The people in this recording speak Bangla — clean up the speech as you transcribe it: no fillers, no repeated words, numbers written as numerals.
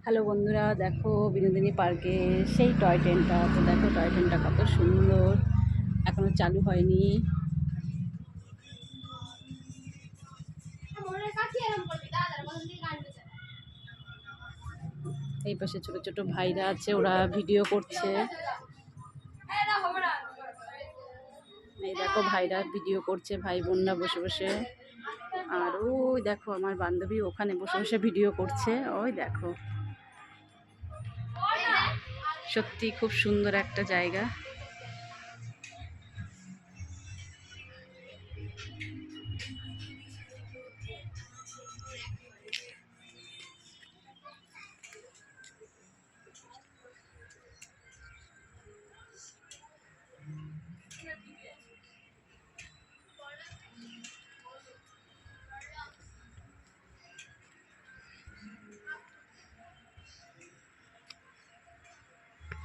হ্যালো বন্ধুরা, দেখো বিনোদিনী পার্কে সেই টয় ট্রেনটা। তো দেখো টয় ট্রেনটা কত সুন্দর, এখনো চালু হয়নি। এই পাশে ছোট ছোট ভাইরা আছে, ওরা ভিডিও করছে। এই দেখো ভাইরা ভিডিও করছে, ভাই বোনরা বসে বসে। আর ওই দেখো আমার বান্ধবী ওখানে বসে বসে ভিডিও করছে। ওই দেখো, সত্যি খুব সুন্দর একটা জায়গা।